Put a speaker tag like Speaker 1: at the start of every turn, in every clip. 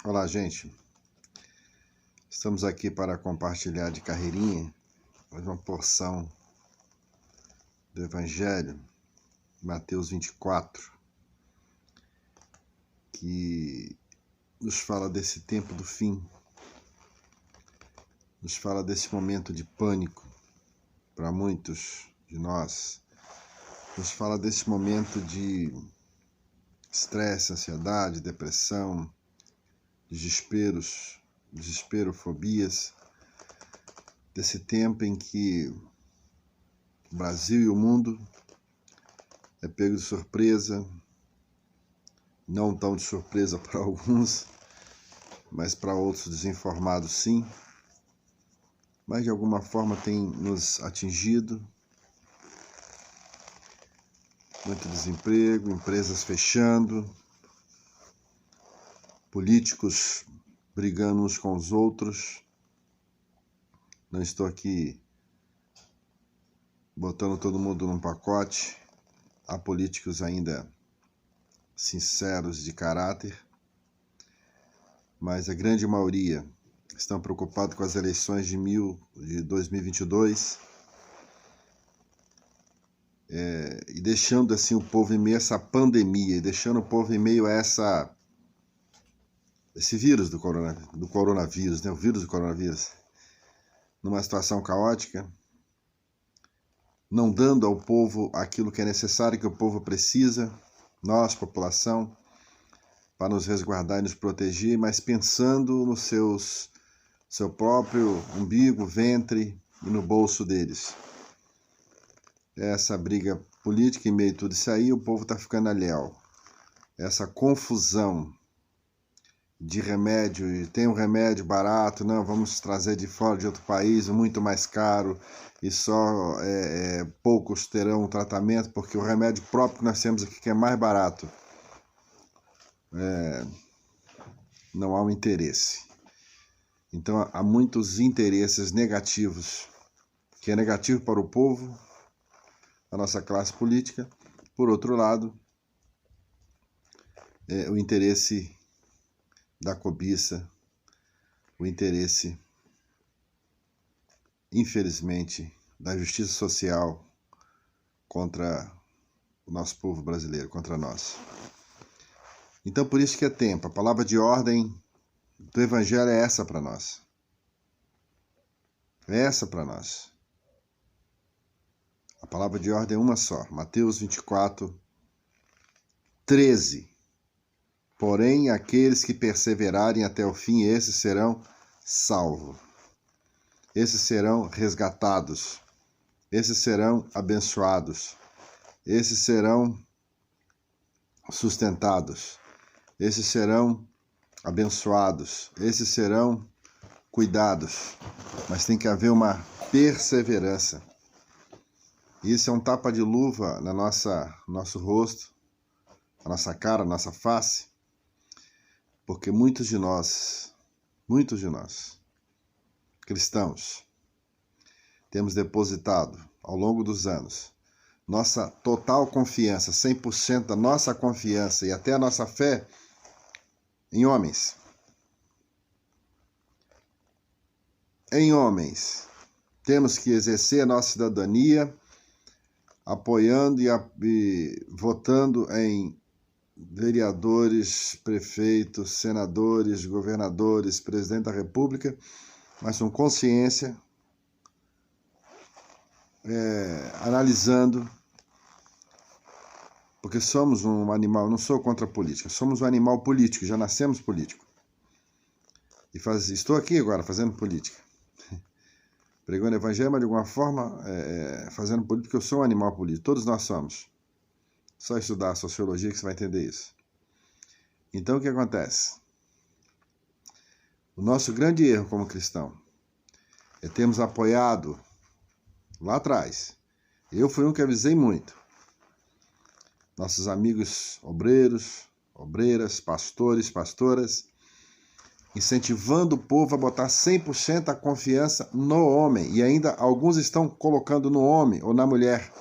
Speaker 1: Olá, gente. Estamos aqui para compartilhar de carreirinha mais uma porção do Evangelho, Mateus 24, que nos fala desse tempo do fim, nos fala desse momento de pânico para muitos de nós, nos fala desse momento de estresse, ansiedade, depressão, desesperofobias, desse tempo em que o Brasil e o mundo é pego de surpresa, não tão de surpresa para alguns, mas para outros desinformados sim, mas de alguma forma tem nos atingido. Muito desemprego, empresas fechando, políticos brigando uns com os outros. Não estou aqui botando todo mundo num pacote. Há políticos ainda sinceros de caráter, mas a grande maioria estão preocupados com as eleições de 2022 e deixando assim o povo em meio a essa pandemia, e deixando o povo em meio a esse vírus do coronavírus, né? O vírus do coronavírus, numa situação caótica, não dando ao povo aquilo que é necessário, que o povo precisa, nós, população, para nos resguardar e nos proteger, mas pensando no seu próprio umbigo, ventre e no bolso deles. Essa briga política, em meio a tudo isso aí, o povo está ficando alheio. Essa confusão de remédio, e tem um remédio barato, não, vamos trazer de fora, de outro país, muito mais caro, e só poucos terão o tratamento, porque o remédio próprio que nós temos aqui, que é mais barato, não há um interesse. Então há muitos interesses negativos, que é negativo para o povo, a nossa classe política. Por outro lado, o interesse da cobiça, o interesse, infelizmente, da justiça social contra o nosso povo brasileiro, contra nós. Então, por isso que é tempo. A palavra de ordem do Evangelho é essa para nós. É essa para nós. A palavra de ordem é uma só. Mateus 24, 13. Porém, aqueles que perseverarem até o fim, esses serão salvos. Esses serão resgatados. Esses serão abençoados. Esses serão sustentados. Esses serão abençoados. Esses serão cuidados. Mas tem que haver uma perseverança. Isso é um tapa de luva no nosso rosto, na nossa cara, na nossa face. Porque muitos de nós, cristãos, temos depositado ao longo dos anos nossa total confiança, 100% da nossa confiança e até a nossa fé em homens. Em homens. Temos que exercer a nossa cidadania apoiando e votando em vereadores, prefeitos, senadores, governadores, presidente da República, mas com consciência, analisando, porque somos um animal, não sou contra a política, somos um animal político, já nascemos político. Estou aqui agora fazendo política, pregando o Evangelho, mas de alguma forma fazendo política, porque eu sou um animal político, todos nós somos. Só estudar a sociologia que você vai entender isso. Então, o que acontece? O nosso grande erro como cristão é termos apoiado lá atrás. Eu fui um que avisei muito. Nossos amigos obreiros, obreiras, pastores, pastoras, incentivando o povo a botar 100% a confiança no homem. E ainda alguns estão colocando no homem ou na mulher.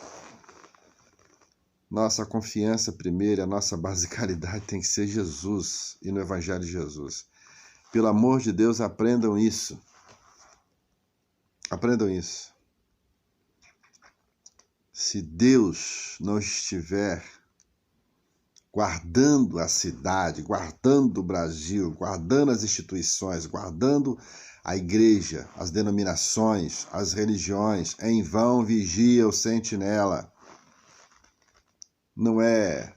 Speaker 1: Nossa confiança primeira, a nossa basicalidade tem que ser Jesus e no Evangelho de Jesus. Pelo amor de Deus, aprendam isso. Aprendam isso. Se Deus não estiver guardando a cidade, guardando o Brasil, guardando as instituições, guardando a igreja, as denominações, as religiões, em vão vigia o sentinela. Não é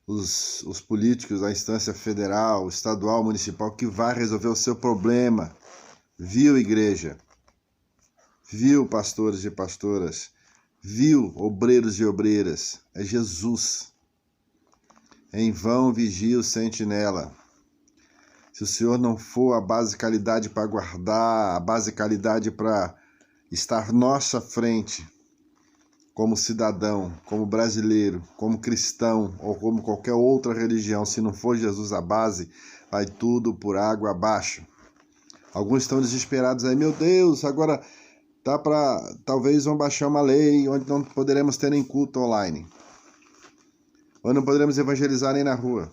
Speaker 1: os políticos da instância federal, estadual, municipal que vai resolver o seu problema. Viu, igreja? Viu, pastores e pastoras? Viu, obreiros e obreiras? É Jesus. Em vão vigia o sentinela. Se o Senhor não for a basicalidade para guardar, a basicalidade para estar à nossa frente, como cidadão, como brasileiro, como cristão ou como qualquer outra religião, se não for Jesus a base, vai tudo por água abaixo. Alguns estão desesperados aí, meu Deus, agora talvez vão baixar uma lei onde não poderemos ter nem culto online. Ou não poderemos evangelizar nem na rua.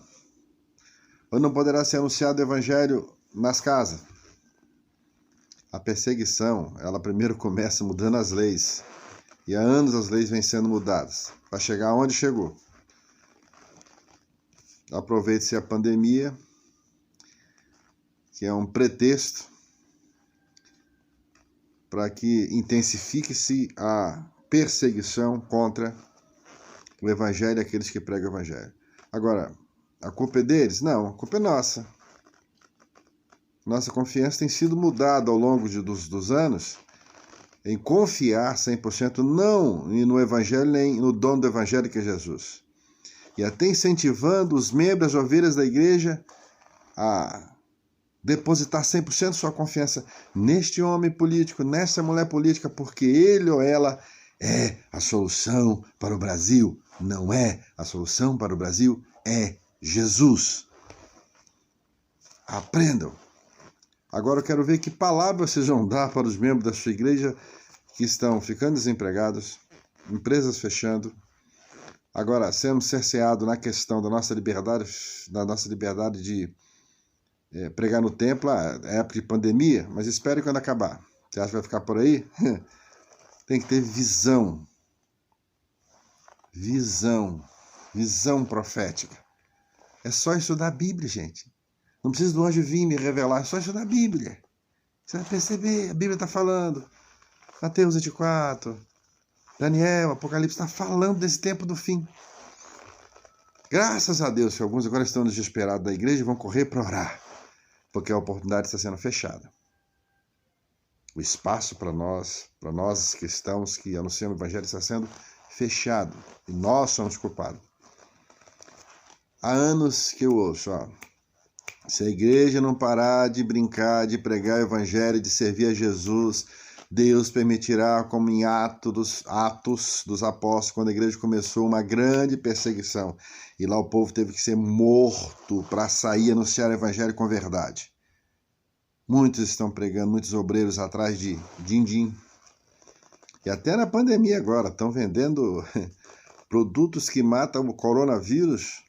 Speaker 1: Ou não poderá ser anunciado o evangelho nas casas. A perseguição, ela primeiro começa mudando as leis. E há anos as leis vêm sendo mudadas, para chegar onde chegou. Aproveite-se a pandemia, que é um pretexto para que intensifique-se a perseguição contra o evangelho e aqueles que pregam o evangelho. Agora, a culpa é deles? Não, a culpa é nossa. Nossa confiança tem sido mudada ao longo dos anos em confiar 100% não no evangelho nem no dono do evangelho que é Jesus. E até incentivando os membros, as ovelhas da igreja a depositar 100% sua confiança neste homem político, nessa mulher política, porque ele ou ela é a solução para o Brasil. Não é a solução para o Brasil, é Jesus. Aprendam. Agora eu quero ver que palavra vocês vão dar para os membros da sua igreja que estão ficando desempregados, empresas fechando, agora sendo cerceado na questão da nossa liberdade de pregar no templo, é época de pandemia, mas espere quando acabar. Você acha que vai ficar por aí? Tem que ter visão. Visão profética. É só estudar a Bíblia, gente. Não precisa do anjo vir me revelar, é só estudar a Bíblia. Você vai perceber, a Bíblia está falando. Mateus 24, Daniel, Apocalipse está falando desse tempo do fim. Graças a Deus que alguns agora estão desesperados da igreja e vão correr para orar, porque a oportunidade está sendo fechada. O espaço para nós cristãos que anunciamos o evangelho está sendo fechado e nós somos culpados. Há anos que eu ouço, se a igreja não parar de brincar, de pregar o evangelho, de servir a Jesus, Deus permitirá, como em Atos dos Apóstolos, quando a igreja começou, uma grande perseguição. E lá o povo teve que ser morto para sair e anunciar o evangelho com verdade. Muitos estão pregando, muitos obreiros atrás de din-din. E até na pandemia agora, estão vendendo produtos que matam o coronavírus,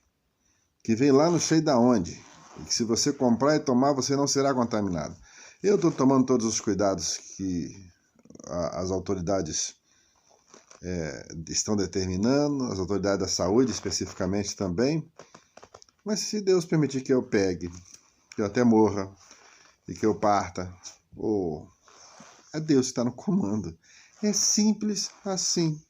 Speaker 1: que vem lá não sei de onde. E que se você comprar e tomar, você não será contaminado. Eu estou tomando todos os cuidados que as autoridades estão determinando, as autoridades da saúde especificamente também. Mas se Deus permitir que eu pegue, que eu até morra e que eu parta, é Deus que está no comando. É simples assim.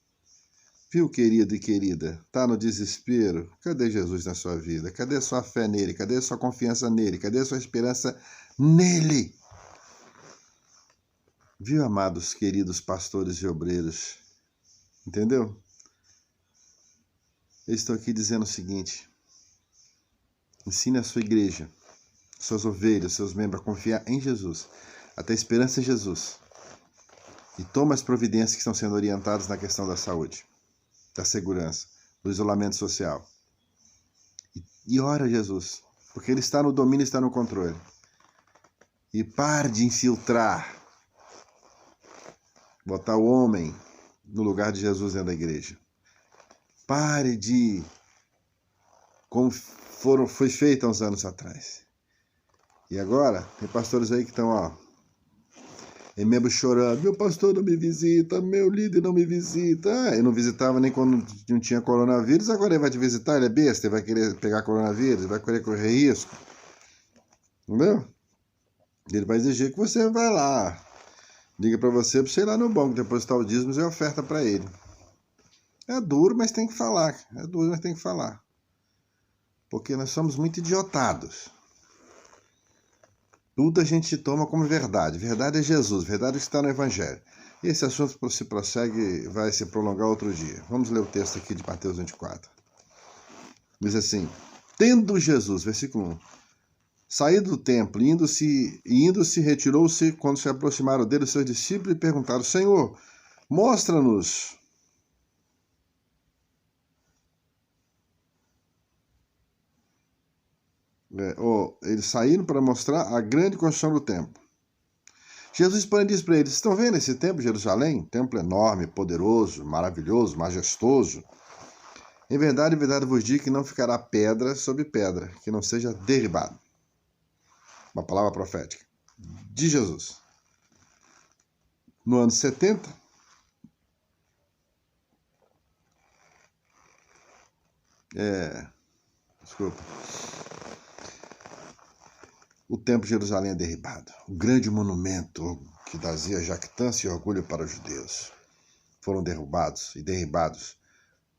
Speaker 1: Viu, querido e querida? Está no desespero? Cadê Jesus na sua vida? Cadê sua fé nele? Cadê sua confiança nele? Cadê sua esperança nele? Viu, amados, queridos pastores e obreiros? Entendeu? Eu estou aqui dizendo o seguinte: ensine a sua igreja, suas ovelhas, seus membros a confiar em Jesus, a ter esperança em Jesus. E toma as providências que estão sendo orientadas na questão da saúde, da segurança, do isolamento social. E ora a Jesus, porque Ele está no domínio, está no controle. E pare de infiltrar, botar o homem no lugar de Jesus dentro da igreja. Pare de como foi feito há uns anos atrás. E agora, tem pastores aí que estão, e mesmo chorando, meu pastor não me visita, meu líder não me visita. Eu não visitava nem quando não tinha coronavírus, agora ele vai te visitar, ele é besta, ele vai querer pegar coronavírus, ele vai querer correr risco. Entendeu? Ele vai exigir que você vai lá, liga para você ir lá no banco, depositar o dízimo e oferta para ele. É duro, mas tem que falar. É duro, mas tem que falar. Porque nós somos muito idiotados. Tudo a gente toma como verdade. Verdade é Jesus, verdade está no Evangelho. E esse assunto se prossegue, vai se prolongar outro dia. Vamos ler o texto aqui de Mateus 24. Diz assim: tendo Jesus, versículo 1, saído do templo, indo-se, retirou-se, quando se aproximaram dele os seus discípulos e perguntaram: Senhor, mostra-nos eles saíram para mostrar a grande construção do templo. Jesus, porém, disse para eles: estão vendo esse templo de Jerusalém? Um templo enorme, poderoso, maravilhoso, majestoso. Em verdade vos digo que não ficará pedra sobre pedra, que não seja derribado. Uma palavra profética de Jesus. No ano 70, o templo de Jerusalém é derribado. O grande monumento que trazia jactância e orgulho para os judeus. Foram derrubados e derribados,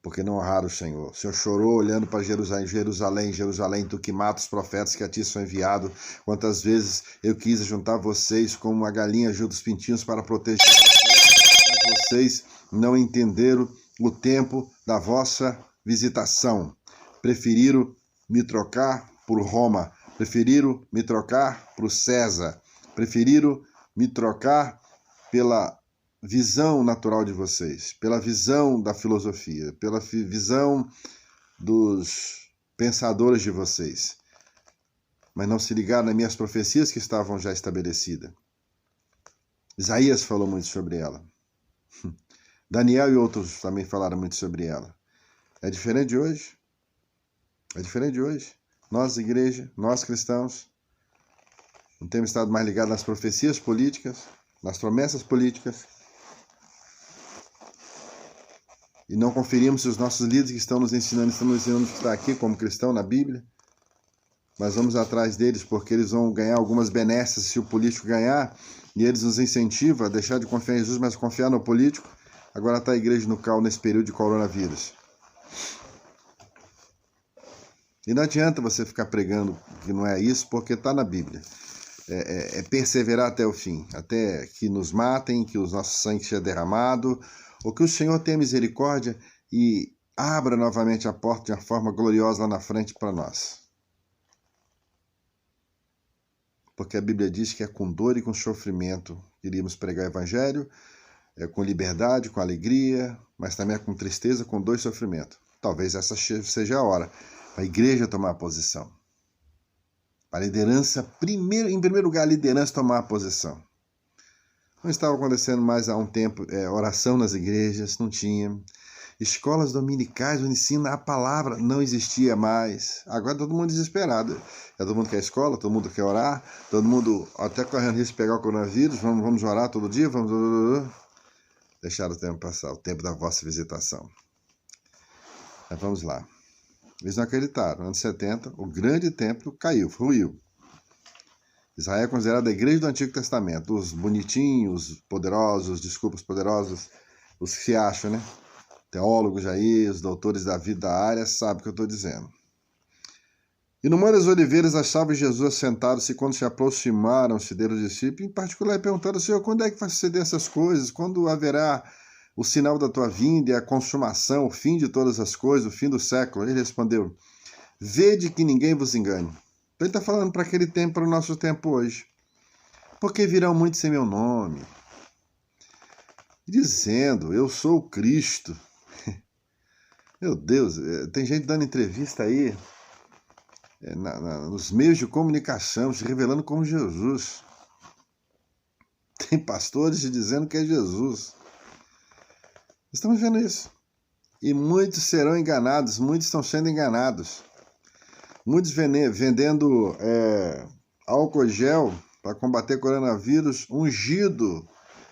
Speaker 1: porque não honraram o Senhor. O Senhor chorou olhando para Jerusalém. Jerusalém, Jerusalém, tu que mata os profetas que a ti são enviados. Quantas vezes eu quis juntar vocês como uma galinha junto os pintinhos para proteger vocês, mas vocês não entenderam o tempo da vossa visitação. Preferiram me trocar por Roma. Preferiram me trocar por César. Preferiram me trocar pela visão natural de vocês, pela visão da filosofia, pela visão dos pensadores de vocês. Mas não se ligaram nas minhas profecias que estavam já estabelecidas. Isaías falou muito sobre ela. Daniel e outros também falaram muito sobre ela. É diferente de hoje? É diferente de hoje? Nós, igreja, nós cristãos, não temos estado mais ligados nas profecias políticas, nas promessas políticas, e não conferimos se os nossos líderes que estão nos ensinando o que está aqui como cristão na Bíblia, mas vamos atrás deles porque eles vão ganhar algumas benesses se o político ganhar, e eles nos incentivam a deixar de confiar em Jesus, mas confiar no político. Agora está a igreja no cal nesse período de coronavírus. E não adianta você ficar pregando que não é isso, porque está na Bíblia. É perseverar até o fim, até que nos matem, que o nosso sangue seja derramado, ou que o Senhor tenha misericórdia e abra novamente a porta de uma forma gloriosa lá na frente para nós. Porque a Bíblia diz que é com dor e com sofrimento que iríamos pregar o Evangelho, é com liberdade, com alegria, mas também é com tristeza, com dor e sofrimento. Talvez essa seja a hora para a igreja tomar a posição. Para a liderança, em primeiro lugar, a liderança tomar a posição. Não estava acontecendo mais há um tempo oração nas igrejas, não tinha. Escolas dominicais, o ensino a palavra não existia mais. Agora todo mundo desesperado. Todo mundo quer escola, todo mundo quer orar, todo mundo até correndo risco de pegar o coronavírus, vamos orar todo dia, vamos... Deixar o tempo passar, o tempo da vossa visitação. Mas vamos lá. Eles não acreditaram. No ano 70, o grande templo caiu, ruiu. Israel é considerada a igreja do Antigo Testamento. Os bonitinhos, os poderosos, desculpa, os poderosos, os que se acham, né? Teólogos aí, os doutores da vida da área, sabem o que eu estou dizendo. E no Monte das Oliveiras achavam Jesus assentado-se quando se aproximaram-se dele os discípulos, em particular perguntaram ao Senhor, quando é que vai suceder essas coisas? Quando haverá o sinal da tua vinda e a consumação, o fim de todas as coisas, o fim do século? Ele respondeu, vede que ninguém vos engane. Então ele está falando para aquele tempo, para o nosso tempo hoje. Porque virão muitos sem meu nome, dizendo, eu sou o Cristo. Meu Deus, tem gente dando entrevista aí, nos meios de comunicação, se revelando como Jesus. Tem pastores dizendo que é Jesus. Estamos vendo isso. E muitos serão enganados, muitos estão sendo enganados. Muitos vendendo álcool gel para combater coronavírus ungido.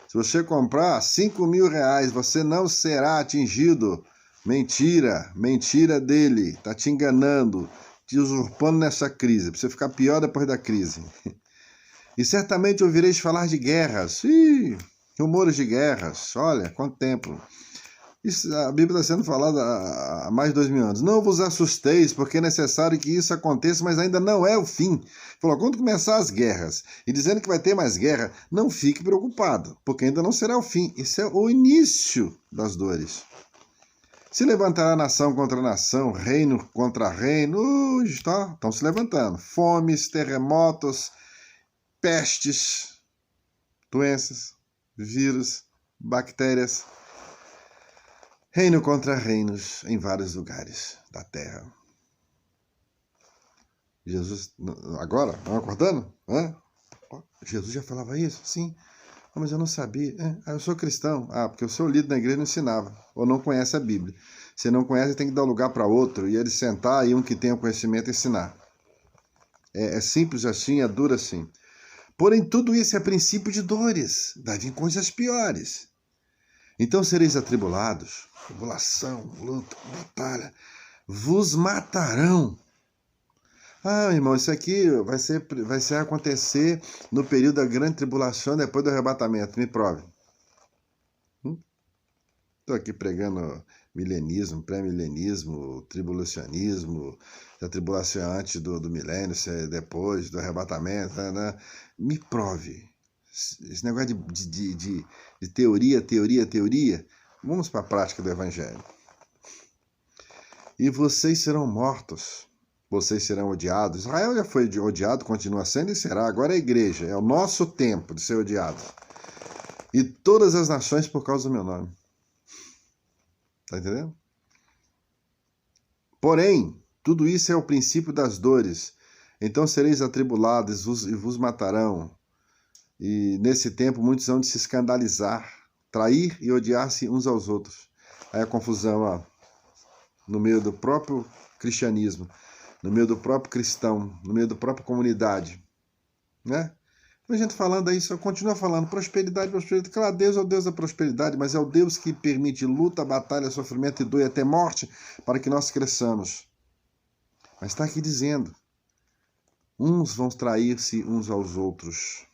Speaker 1: Se você comprar R$5.000, você não será atingido. Mentira, mentira dele. Está te enganando, te usurpando nessa crise, para você ficar pior depois da crise. E certamente ouvireis falar de guerras. Ih, rumores de guerras. Olha, quanto tempo. Isso, a Bíblia está sendo falada há mais de 2000 anos. Não vos assusteis, porque é necessário que isso aconteça, mas ainda não é o fim. Falou, quando começar as guerras, e dizendo que vai ter mais guerra, não fique preocupado, porque ainda não será o fim. Isso é o início das dores. Se levantará nação contra nação, reino contra reino, estão se levantando. Fomes, terremotos, pestes, doenças, vírus, bactérias. Reino contra reinos em vários lugares da terra. Jesus, agora, estão acordando? Jesus já falava isso? Sim. Mas eu não sabia. Eu sou cristão. Porque o seu líder na igreja não ensinava. Ou não conhece a Bíblia. Se não conhece, tem que dar lugar para outro. E ele sentar e um que tenha o conhecimento ensinar. É simples assim, é duro assim. Porém, tudo isso é princípio de dores. Vai vir coisas piores. Então sereis atribulados, tribulação, luta, batalha, vos matarão. Irmão, isso aqui vai ser acontecer no período da grande tribulação, depois do arrebatamento. Me prove. Estou aqui pregando milenismo, pré-milenismo, tribulacionismo, a tribulação antes do milênio, depois do arrebatamento. Né? Me prove. Esse negócio de teoria, vamos para a prática do Evangelho. E vocês serão mortos, vocês serão odiados. Israel já foi odiado, continua sendo e será. Agora é a igreja, é o nosso tempo de ser odiado. E todas as nações por causa do meu nome. Está entendendo? Porém, tudo isso é o princípio das dores. Então sereis atribulados e vos matarão. E nesse tempo muitos vão de se escandalizar, trair e odiar-se uns aos outros. Aí a confusão no meio do próprio cristianismo, no meio do próprio cristão, no meio da própria comunidade. Né? A gente falando aí, só continua falando prosperidade. Claro, Deus é o Deus da prosperidade, mas é o Deus que permite luta, batalha, sofrimento e dor e até morte para que nós cresçamos. Mas está aqui dizendo, uns vão trair-se uns aos outros.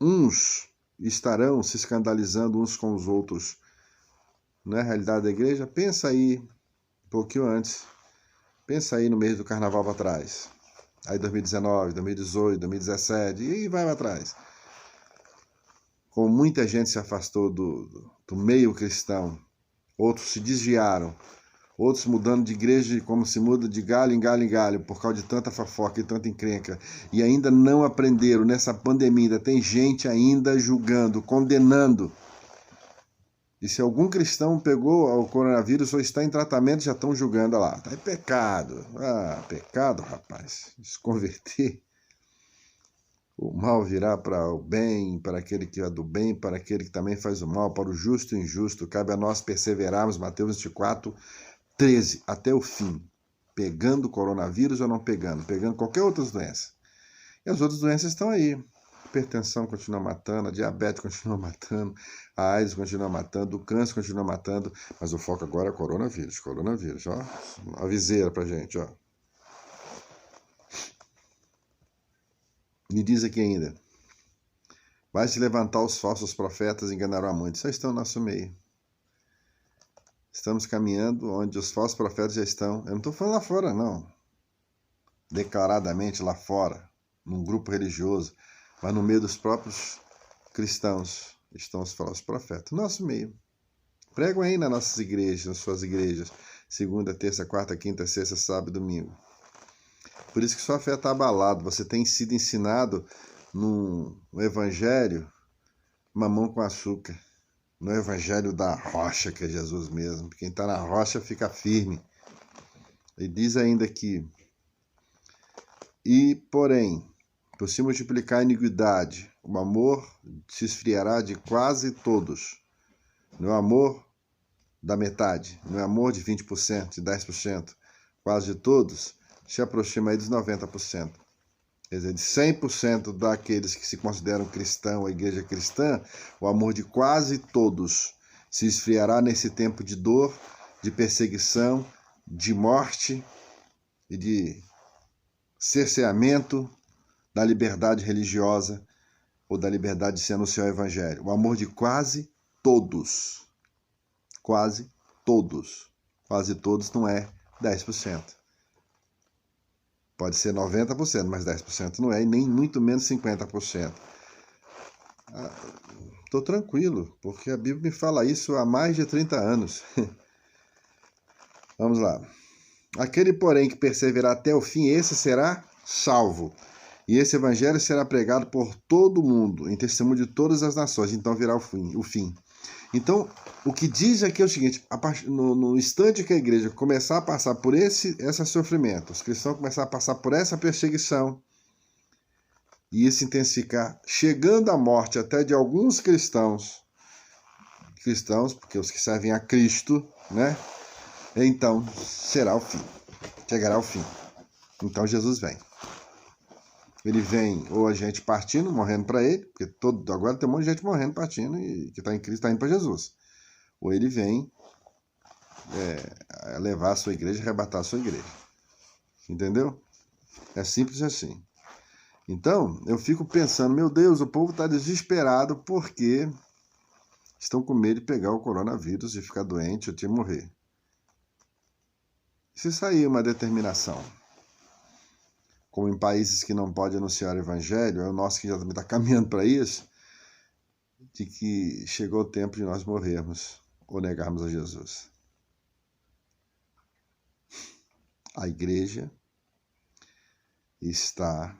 Speaker 1: Uns estarão se escandalizando uns com os outros. Não é a realidade da igreja? Pensa aí, um pouquinho antes. Pensa aí no mês do carnaval para trás. Aí 2019, 2018, 2017, e vai para trás. Como muita gente se afastou do meio cristão, outros se desviaram, outros mudando de igreja como se muda de galho em galho em galho, por causa de tanta fofoca e tanta encrenca, e ainda não aprenderam nessa pandemia, ainda tem gente ainda julgando, condenando. E se algum cristão pegou o coronavírus ou está em tratamento, já estão julgando lá. É pecado. Pecado, rapaz. Se converter. O mal virá para o bem, para aquele que é do bem, para aquele que também faz o mal, para o justo e injusto. Cabe a nós perseverarmos, Mateus 24:13, até o fim. Pegando coronavírus ou não pegando qualquer outra doença. E as outras doenças estão aí. A hipertensão continua matando, a diabetes continua matando, a AIDS continua matando, o câncer continua matando, mas o foco agora é coronavírus, ó. A viseira pra gente, ó. Me diz aqui ainda. Vai se levantar os falsos profetas e enganarão a muitos. Já estão no nosso meio. Estamos caminhando onde os falsos profetas já estão. Eu não estou falando lá fora, não. Declaradamente lá fora, num grupo religioso, mas no meio dos próprios cristãos estão os falsos profetas. Nosso meio. Pregam aí nas nossas igrejas, nas suas igrejas. Segunda, terça, quarta, quinta, sexta, sábado e domingo. Por isso que sua fé está abalada. Você tem sido ensinado no evangelho mamão com açúcar. No evangelho da rocha, que é Jesus mesmo. Quem está na rocha fica firme. Ele diz ainda que, porém, por se multiplicar a iniquidade, o amor se esfriará de quase todos. Não é amor da metade, não é amor de 20%, de 10%, quase de todos. se aproxima aí dos 90%. Quer dizer, de 100% daqueles que se consideram cristãos, a igreja cristã, o amor de quase todos se esfriará nesse tempo de dor, de perseguição, de morte e de cerceamento da liberdade religiosa ou da liberdade de se anunciar o evangelho. O amor de quase todos. Quase todos. Quase todos não é 10%. Pode ser 90%, mas 10% não é, e nem muito menos 50%. Estou tranquilo, porque a Bíblia me fala isso há mais de 30 anos. Vamos lá. Aquele, porém, que perseverar até o fim, esse será salvo. E esse evangelho será pregado por todo o mundo, em testemunho de todas as nações. Então virá o fim. Então, o que diz aqui é o seguinte: no instante que a igreja começar a passar por esse sofrimento, os cristãos começar a passar por essa perseguição, e isso intensificar, chegando à morte até de alguns cristãos, porque os que servem a Cristo, né? Então será o fim, chegará ao fim. Então Jesus vem. Ele vem, ou a gente partindo, morrendo para ele, porque agora tem um monte de gente morrendo, partindo, e que está em Cristo, está indo para Jesus. Ou ele vem levar a sua igreja, arrebatar a sua igreja. Entendeu? É simples assim. Então, eu fico pensando, meu Deus, o povo está desesperado porque estão com medo de pegar o coronavírus e ficar doente ou de morrer. Se sair uma determinação, como em países que não podem anunciar o evangelho, é o nosso que já também está caminhando para isso, de que chegou o tempo de nós morrermos ou negarmos a Jesus. A igreja está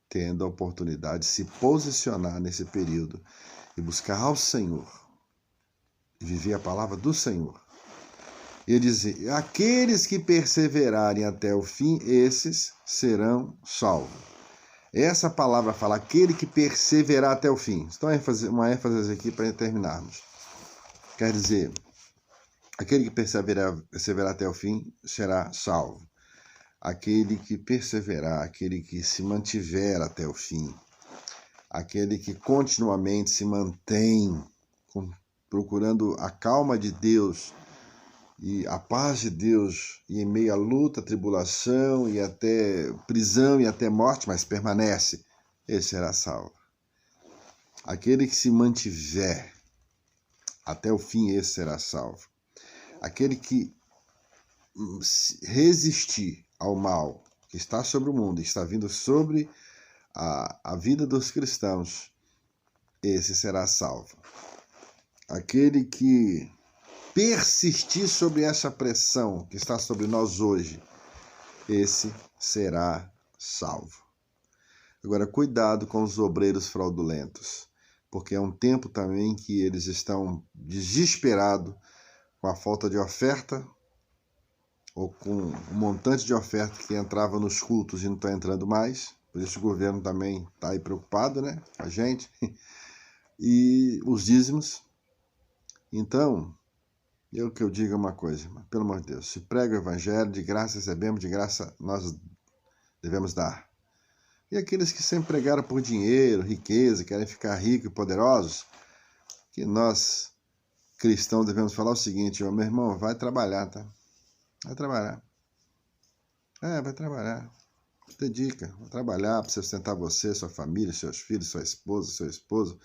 Speaker 1: tendo a oportunidade de se posicionar nesse período e buscar ao Senhor, e viver a palavra do Senhor. E dizer, aqueles que perseverarem até o fim, esses serão salvos. Essa palavra fala, aquele que perseverar até o fim. Então, uma ênfase aqui para terminarmos. Quer dizer, aquele que perseverar até o fim será salvo. Aquele que perseverar, aquele que se mantiver até o fim, aquele que continuamente se mantém procurando a calma de Deus e a paz de Deus, e em meio à luta, tribulação, e até prisão, e até morte, mas permanece, esse será salvo. Aquele que se mantiver até o fim, esse será salvo. Aquele que resistir ao mal que está sobre o mundo, está vindo sobre a vida dos cristãos, esse será salvo. Aquele que persistir sobre essa pressão que está sobre nós hoje, esse será salvo. Agora, cuidado com os obreiros fraudulentos, porque é um tempo também que eles estão desesperados com a falta de oferta, ou com um montante de oferta que entrava nos cultos e não está entrando mais. Por isso o governo também está aí preocupado, né? A gente. E os dízimos. Então, que eu diga uma coisa, pelo amor de Deus, se prega o evangelho, de graça recebemos, de graça nós devemos dar. E aqueles que sempre pregaram por dinheiro, riqueza, querem ficar ricos e poderosos, que nós, cristãos, devemos falar o seguinte, meu irmão, vai trabalhar, tá? Vai trabalhar. Vai trabalhar. Dedica, vai trabalhar para sustentar você, sua família, seus filhos, sua esposa, seu esposo.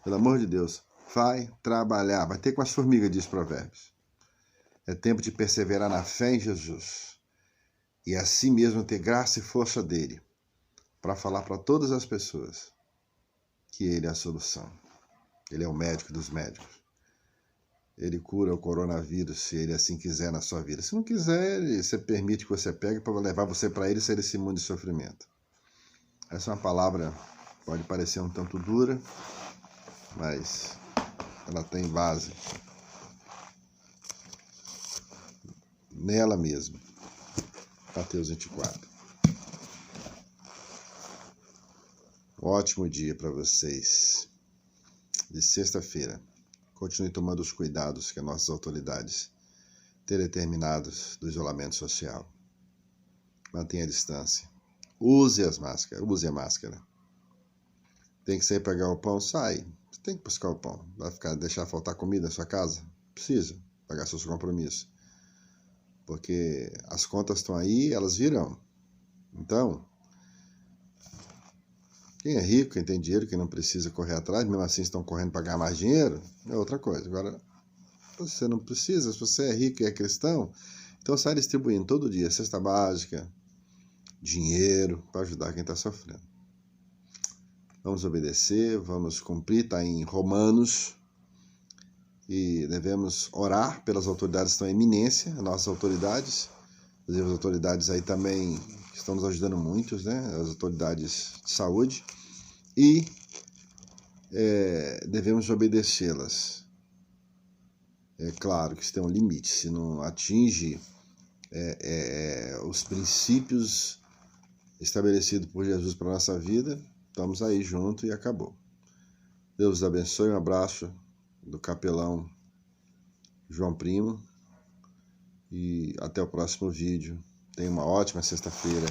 Speaker 1: Pelo amor de Deus, vai trabalhar. Vai ter com as formigas, diz Provérbios. É tempo de perseverar na fé em Jesus. E assim mesmo ter graça e força dele para falar para todas as pessoas que ele é a solução. Ele é o médico dos médicos. Ele cura o coronavírus, se ele assim quiser na sua vida. Se não quiser, você permite que você pegue para levar você para ele ser esse mundo de sofrimento. Essa é uma palavra, pode parecer um tanto dura, mas ela tem base nela mesma. Mateus 24. Um ótimo dia para vocês. De sexta-feira. Continue tomando os cuidados que as nossas autoridades têm determinados do isolamento social. Mantenha a distância. Use a máscara. Tem que sair pegar o pão? Sai. Você tem que buscar o pão. Vai deixar faltar comida na sua casa? Precisa pagar seus compromissos. Porque as contas estão aí, elas virão. Então, quem é rico, quem tem dinheiro, quem não precisa correr atrás, mesmo assim estão correndo para ganhar mais dinheiro, é outra coisa. Agora, você não precisa, se você é rico e é cristão, então sai distribuindo todo dia cesta básica, dinheiro, para ajudar quem está sofrendo. Vamos obedecer, vamos cumprir, está em Romanos, e devemos orar pelas autoridades que estão em eminência, as nossas autoridades, as autoridades aí também estão nos ajudando muito, né? As autoridades de saúde, e devemos obedecê-las. É claro que isso tem um limite, se não atinge os princípios estabelecidos por Jesus para a nossa vida, estamos aí junto e acabou. Deus abençoe, um abraço do capelão João Primo e até o próximo vídeo. Tenha uma ótima sexta-feira.